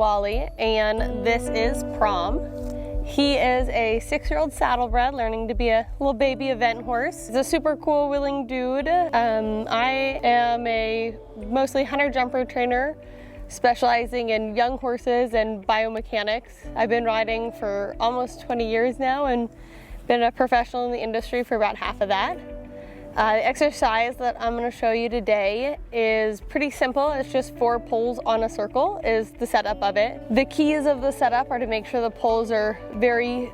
Walley, and this is Prom. He is a 6-year-old saddlebred learning to be a little baby event horse. He's a super cool, willing dude. I am a mostly hunter jumper trainer specializing in young horses and biomechanics. I've been riding for almost 20 years now and been a professional in the industry for about half of that. The exercise that I'm going to show you today is pretty simple. It's just 4 poles on a circle is the setup of it. The keys of the setup are to make sure the poles are very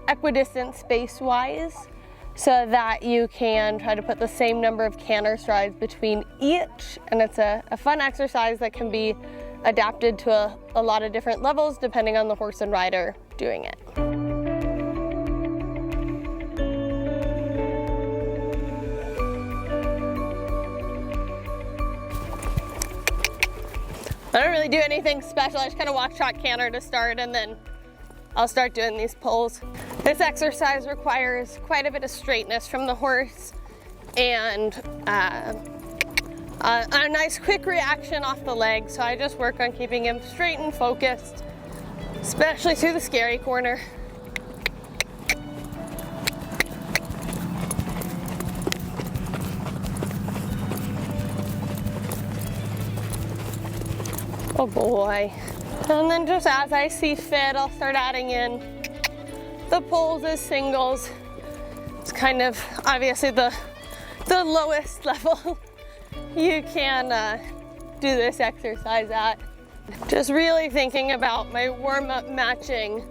equidistant space-wise so that you can try to put the same number of canter strides between each. And it's a fun exercise that can be adapted to a lot of different levels depending on the horse and rider doing it. I don't really do anything special. I just kind of walk, trot, canter to start, and then I'll start doing these poles. This exercise requires quite a bit of straightness from the horse and a nice quick reaction off the leg. So I just work on keeping him straight and focused, especially through the scary corner. Oh boy. And then just as I see fit, I'll start adding in the poles as singles. It's kind of obviously the lowest level you can do this exercise at. Just really thinking about my warm-up matching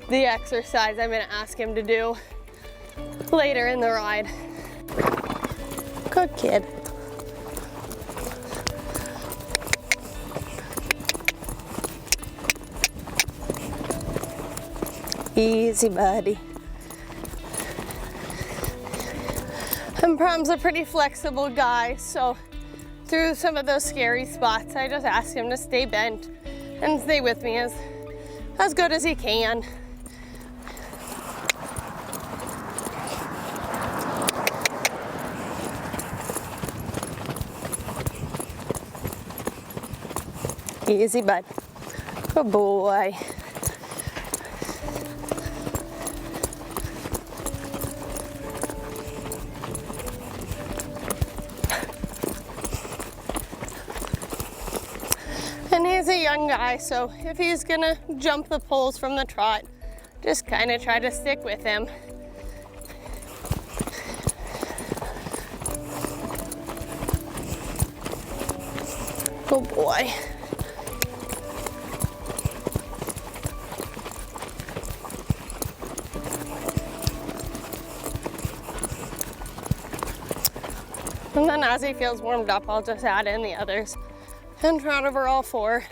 the exercise I'm gonna ask him to do later in the ride. Good kid. Easy, buddy. And Prom's a pretty flexible guy, so through some of those scary spots, I just ask him to stay bent and stay with me as good as he can. Easy, bud. Good boy. And he's a young guy, so if he's gonna jump the poles from the trot, just kind of try to stick with him. Good boy. And then as he feels warmed up, I'll just add in the others and trot over all 4.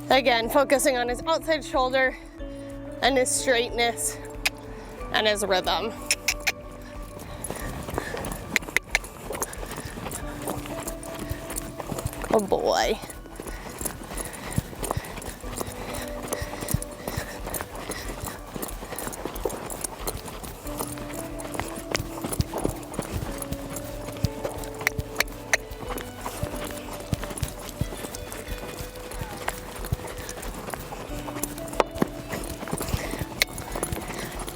Again, focusing on his outside shoulder and his straightness and his rhythm. Good boy.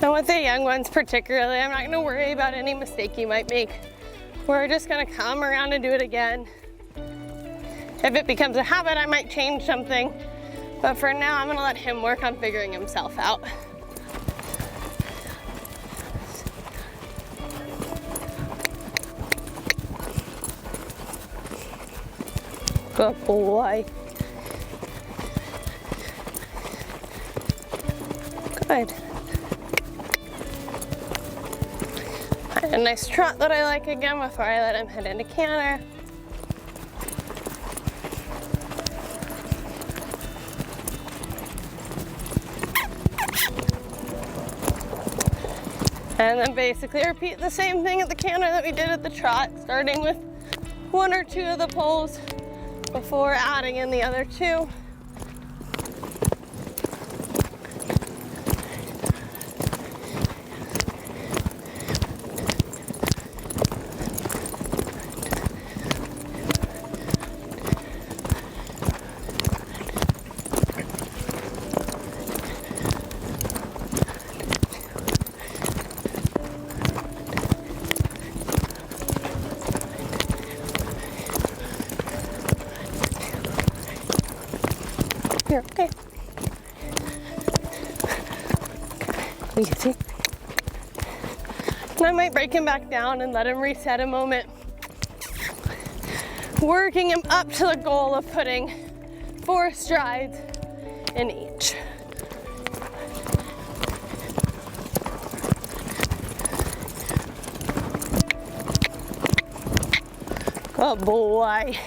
And with the young ones particularly, I'm not going to worry about any mistake you might make. We're just going to come around and do it again. If it becomes a habit, I might change something. But for now, I'm going to let him work on figuring himself out. Good boy. Good. A nice trot that I like again before I let him head into canter. And then basically repeat the same thing at the canter that we did at the trot, starting with 1 or 2 of the poles before adding in the other 2. Easy. And I might break him back down and let him reset a moment. Working him up to the goal of putting 4 strides in each. Oh boy.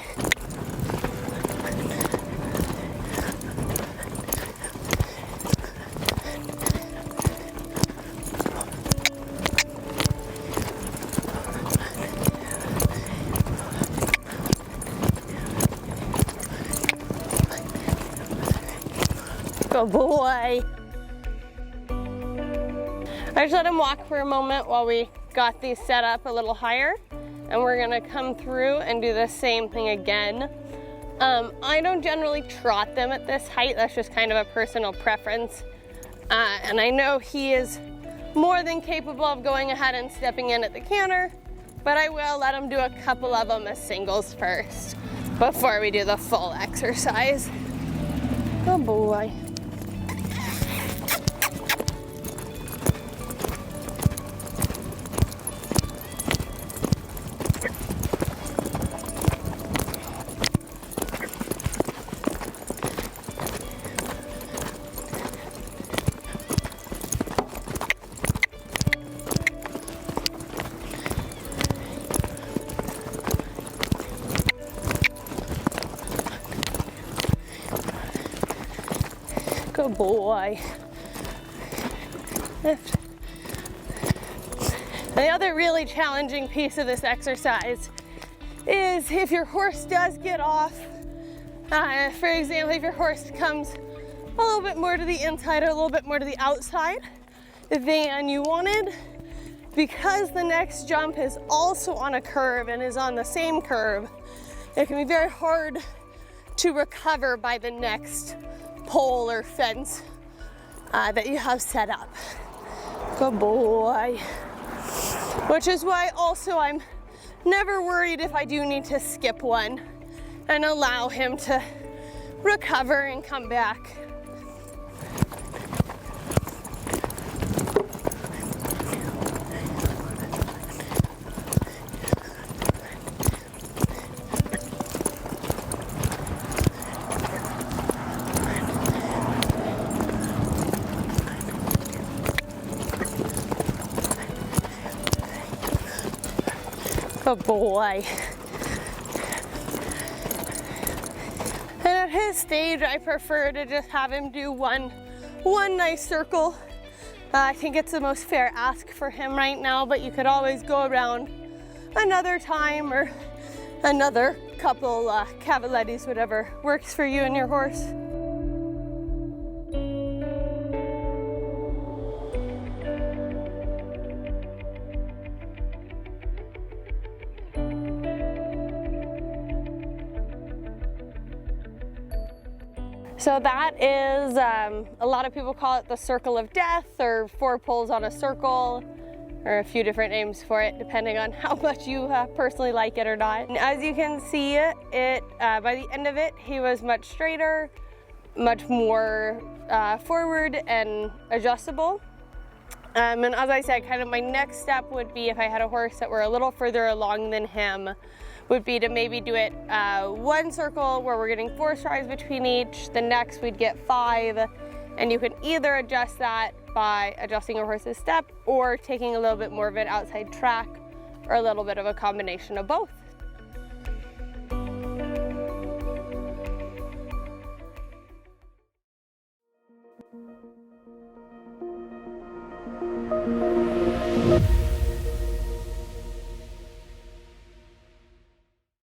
Good boy. I just let him walk for a moment while we got these set up a little higher, and we're gonna come through and do the same thing again. I don't generally trot them at this height. That's just kind of a personal preference. And I know he is more than capable of going ahead and stepping in at the canter, but I will let him do a couple of them as singles first before we do the full exercise. Good boy. Good boy. Lift. The other really challenging piece of this exercise is if your horse does get off, for example, if your horse comes a little bit more to the inside or a little bit more to the outside than you wanted, because the next jump is also on a curve and is on the same curve, it can be very hard to recover by the next pole or fence that you have set up. Good boy. Which is why also I'm never worried if I do need to skip one and allow him to recover and come back. Good boy. And at his stage, I prefer to just have him do one nice circle. I think it's the most fair ask for him right now, but you could always go around another time or another couple Cavalettis, whatever works for you and your horse. So that is, a lot of people call it the circle of death, or 4 poles on a circle, or a few different names for it, depending on how much you personally like it or not. And as you can see, by the end of it, he was much straighter, much more forward and adjustable. And as I said, kind of my next step would be, if I had a horse that were a little further along than him, would be to maybe do it 1 circle where we're getting 4 strides between each. The next we'd get 5, and you can either adjust that by adjusting your horse's step or taking a little bit more of an outside track, or a little bit of a combination of both.